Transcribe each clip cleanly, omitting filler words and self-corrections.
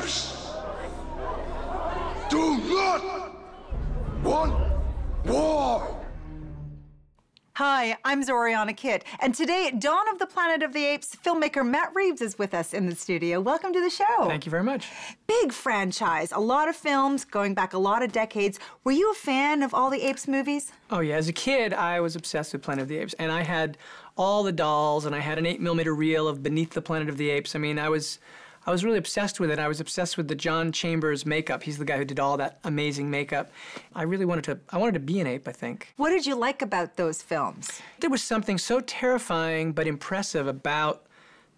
Apes do not want war. Hi, I'm Zorianna Kitt, and today at Dawn of the Planet of the Apes, filmmaker Matt Reeves is with us in the studio. Welcome to the show. Thank you very much. Big franchise, a lot of films, going back a lot of decades. Were you a fan of all the Apes movies? Oh yeah, as a kid, I was obsessed with Planet of the Apes, and I had all the dolls, and I had an 8mm reel of Beneath the Planet of the Apes. I mean, I was really obsessed with it. I was obsessed with the John Chambers makeup. He's the guy who did all that amazing makeup. I wanted to be an ape, I think. What did you like about those films? There was something so terrifying but impressive about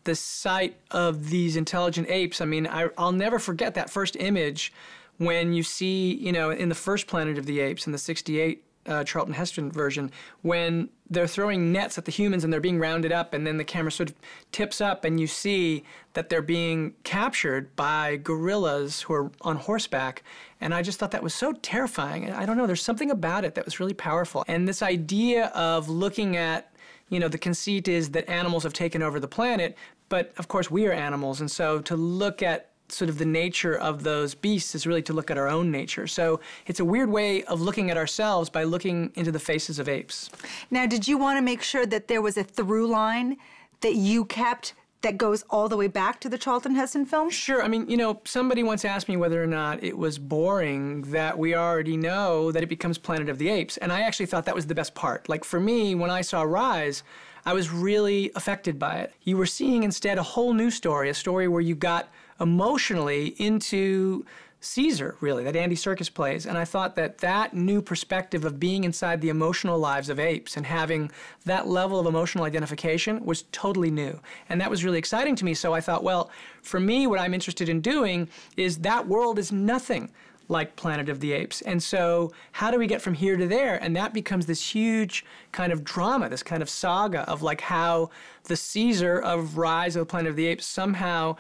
the sight of these intelligent apes. I mean, I'll never forget that first image when you see, in the first Planet of the Apes in the '68 Charlton Heston version, when they're throwing nets at the humans and they're being rounded up, and then the camera sort of tips up and you see that they're being captured by gorillas who are on horseback. And I just thought that was so terrifying. I don't know, there's something about it that was really powerful. And this idea of looking at, the conceit is that animals have taken over the planet, but of course we are animals, and so to look at sort of the nature of those beasts is really to look at our own nature. So it's a weird way of looking at ourselves by looking into the faces of apes. Now, did you want to make sure that there was a through line that you kept that goes all the way back to the Charlton Heston film? Sure. I mean, somebody once asked me whether or not it was boring that we already know that it becomes Planet of the Apes. And I actually thought that was the best part. Like for me, when I saw Rise, I was really affected by it. You were seeing instead a whole new story, a story where you got emotionally into Caesar, really, that Andy Serkis plays. And I thought that new perspective of being inside the emotional lives of apes and having that level of emotional identification was totally new. And that was really exciting to me. So I thought, well, for me, what I'm interested in doing is that world is nothing like Planet of the Apes. And so how do we get from here to there? And that becomes this huge kind of drama, this kind of saga of like how the Caesar of Rise of the Planet of the Apes somehow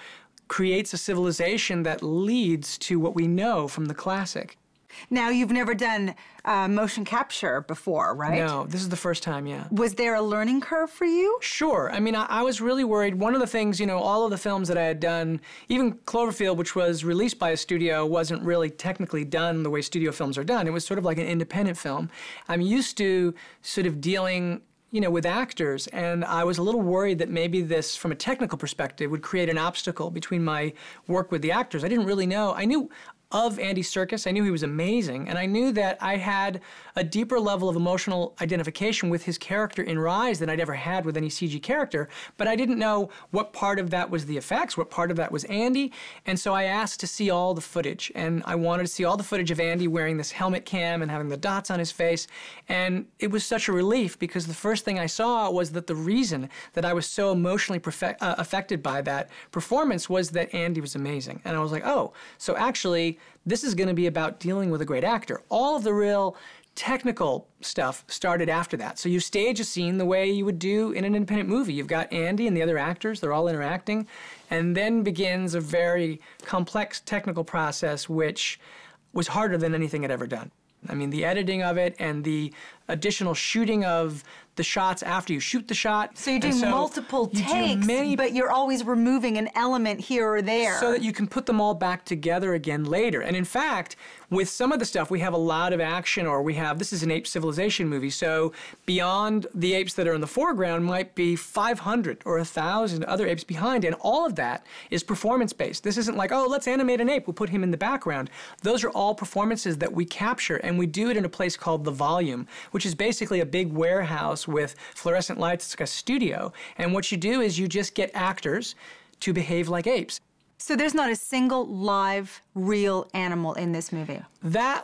creates a civilization that leads to what we know from the classic. Now, you've never done motion capture before, right? No, this is the first time, yeah. Was there a learning curve for you? Sure. I mean, I was really worried. One of the things, all of the films that I had done, even Cloverfield, which was released by a studio, wasn't really technically done the way studio films are done. It was sort of like an independent film. I'm used to sort of dealing with actors, and I was a little worried that maybe this, from a technical perspective, would create an obstacle between my work with the actors. I didn't really know. I knew of Andy Serkis. I knew he was amazing, and I knew that I had a deeper level of emotional identification with his character in Rise than I'd ever had with any CG character, but I didn't know what part of that was the effects, what part of that was Andy, and so I asked to see all the footage, and I wanted to see all the footage of Andy wearing this helmet cam and having the dots on his face, and it was such a relief because the first thing I saw was that the reason that I was so emotionally affected by that performance was that Andy was amazing, and I was like, oh, so actually this is going to be about dealing with a great actor. All of the real technical stuff started after that. So you stage a scene the way you would do in an independent movie. You've got Andy and the other actors, they're all interacting, and then begins a very complex technical process which was harder than anything I'd ever done. I mean, the editing of it and the additional shooting of the shots after you shoot the shot. So you're doing multiple takes, but you're always removing an element here or there. So that you can put them all back together again later. And in fact, with some of the stuff, we have a lot of action, or this is an ape civilization movie, so beyond the apes that are in the foreground might be 500 or 1,000 other apes behind, and all of that is performance-based. This isn't like, oh, let's animate an ape, we'll put him in the background. Those are all performances that we capture, and we do it in a place called The Volume, which is basically a big warehouse with fluorescent lights. It's like a studio. And what you do is you just get actors to behave like apes. So there's not a single live, real animal in this movie?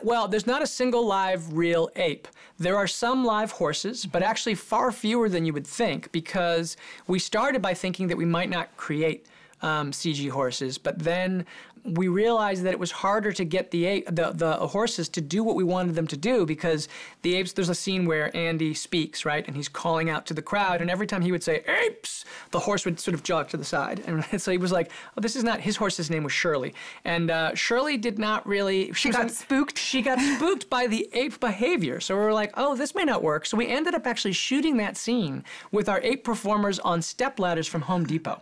Well, there's not a single live, real ape. There are some live horses, but actually far fewer than you would think, because we started by thinking that we might not create CG horses, but then we realized that it was harder to get the horses to do what we wanted them to do, because the apes, there's a scene where Andy speaks, right, and he's calling out to the crowd, and every time he would say, "Apes!" the horse would sort of jog to the side. And so he was like, oh, this is not, his horse's name was Shirley. And Shirley did not really... She got spooked? She got spooked by the ape behavior. So we were like, oh, this may not work. So we ended up actually shooting that scene with our ape performers on stepladders from Home Depot.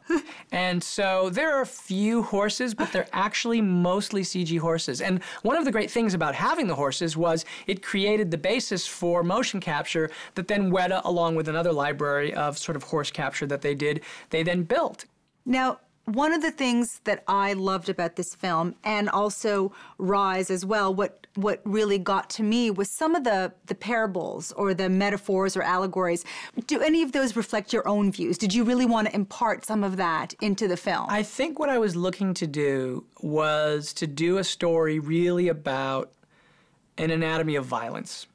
And so there are a few horses, but they're actually mostly CG horses. And one of the great things about having the horses was it created the basis for motion capture that then Weta, along with another library of sort of horse capture that they did, they then built. Now, one of the things that I loved about this film, and also Rise as well, what really got to me was some of the parables or the metaphors or allegories. Do any of those reflect your own views? Did you really want to impart some of that into the film? I think what I was looking to do was to do a story really about an anatomy of violence.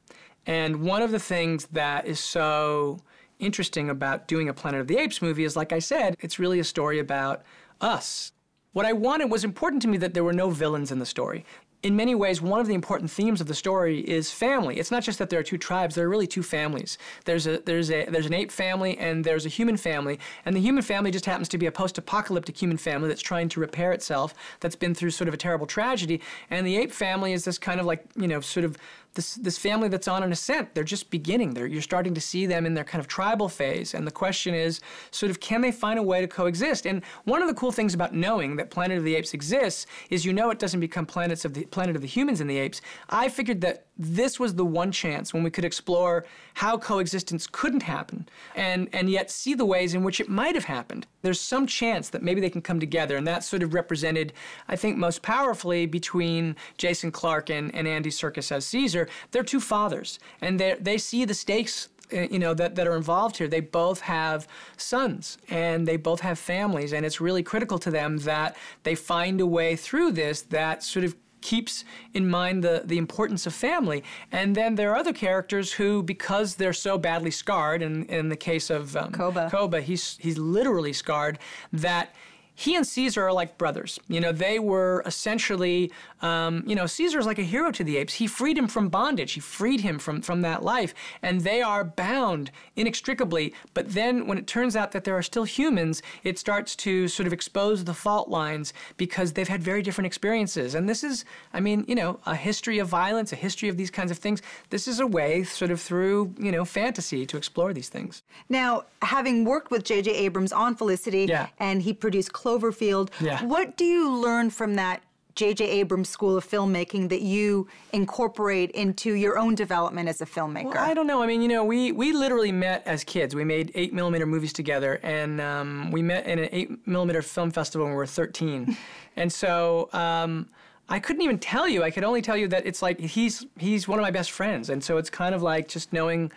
And one of the things that is so interesting about doing a Planet of the Apes movie is, like I said, it's really a story about us. What I wanted was important to me that there were no villains in the story. In many ways, one of the important themes of the story is family. It's not just that there are two tribes, there are really two families. There's an ape family and there's a human family, and the human family just happens to be a post-apocalyptic human family that's trying to repair itself, that's been through sort of a terrible tragedy, and the ape family is this kind of like, you know, sort of this family that's on an ascent. They're just beginning. You're starting to see them in their kind of tribal phase, and the question is sort of, can they find a way to coexist? And one of the cool things about knowing that Planet of the Apes exists is, you know, it doesn't become Planet of the Humans and the Apes. I figured that this was the one chance when we could explore how coexistence couldn't happen and yet see the ways in which it might have happened. There's some chance that maybe they can come together, and that's sort of represented, I think, most powerfully between Jason Clarke and Andy Serkis as Caesar. They're two fathers, and they see the stakes, you know, that are involved here. They both have sons, and they both have families, and it's really critical to them that they find a way through this that sort of keeps in mind the importance of family. And then there are other characters who, because they're so badly scarred, in the case of Koba, he's literally scarred, that he and Caesar are like brothers. You know, they were essentially, you know, Caesar's like a hero to the apes. He freed him from bondage. He freed him from that life. And they are bound inextricably. But then when it turns out that there are still humans, it starts to sort of expose the fault lines because they've had very different experiences. And this is, I mean, you know, a history of violence, a history of these kinds of things. This is a way sort of through, you know, fantasy to explore these things. Now, having worked with J.J. Abrams on Felicity, and he produced Cloverfield, what do you learn from that J.J. Abrams School of Filmmaking that you incorporate into your own development as a filmmaker? Well, I don't know. I mean, you know, we literally met as kids. We made 8mm movies together, and we met in an 8mm film festival when we were 13. And so I couldn't even tell you. I could only tell you that it's like he's one of my best friends. And so it's kind of like just knowing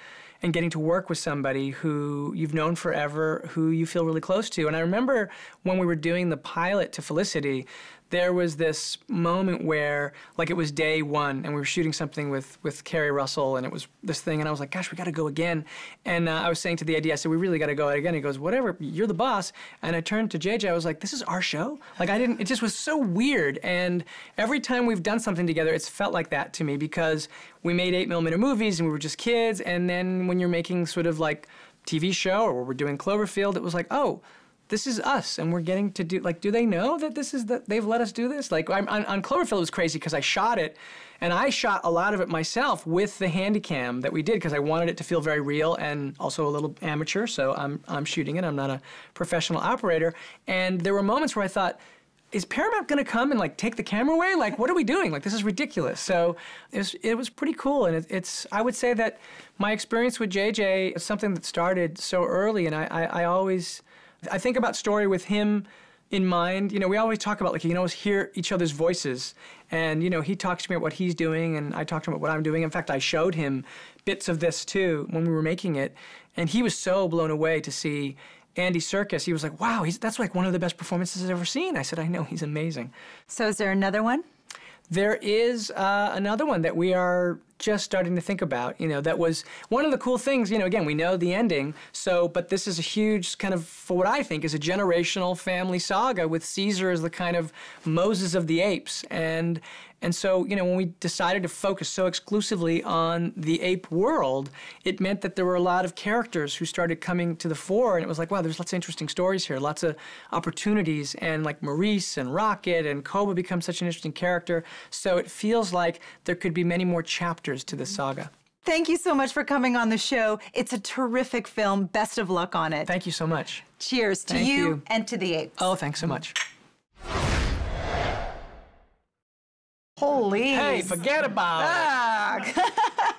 and getting to work with somebody who you've known forever, who you feel really close to. And I remember when we were doing the pilot to Felicity, there was this moment where, like, it was day one, and we were shooting something with Carrie Russell, and it was this thing, and I was like, gosh, we got to go again. And I was saying to the AD, I said, we really got to go again. He goes, whatever, you're the boss. And I turned to JJ, I was like, this is our show? Like, it just was so weird. And every time we've done something together, it's felt like that to me, because we made 8mm movies, and we were just kids, and then when you're making sort of like TV show, or we're doing Cloverfield, it was like, oh, this is us, and we're getting to do, like, do they know that they've let us do this? Like, on Cloverfield, it was crazy because I shot it, and I shot a lot of it myself with the Handycam that we did because I wanted it to feel very real and also a little amateur, so I'm shooting it. I'm not a professional operator. And there were moments where I thought, is Paramount going to come and, like, take the camera away? Like, what are we doing? Like, this is ridiculous. So it was pretty cool, and I would say that my experience with JJ is something that started so early, and I think about story with him in mind. You know, we always talk about, like, you can always hear each other's voices. And, you know, he talks to me about what he's doing, and I talk to him about what I'm doing. In fact, I showed him bits of this, too, when we were making it. And he was so blown away to see Andy Serkis. He was like, wow, that's like one of the best performances I've ever seen. I said, I know, he's amazing. So is there another one? There is another one that we are just starting to think about. You know, that was one of the cool things. You know, again, we know the ending, but this is a huge kind of, for what I think is a generational family saga with Caesar as the kind of Moses of the apes. And so, you know, when we decided to focus so exclusively on the ape world, it meant that there were a lot of characters who started coming to the fore, and it was like, wow, there's lots of interesting stories here, lots of opportunities, and like Maurice and Rocket and Koba become such an interesting character. So it feels like there could be many more chapters to this saga. Thank you so much for coming on the show. It's a terrific film. Best of luck on it. Thank you so much. Cheers to you and to the apes. Oh, thanks so much. Holy. Hey, forget about it. Ah.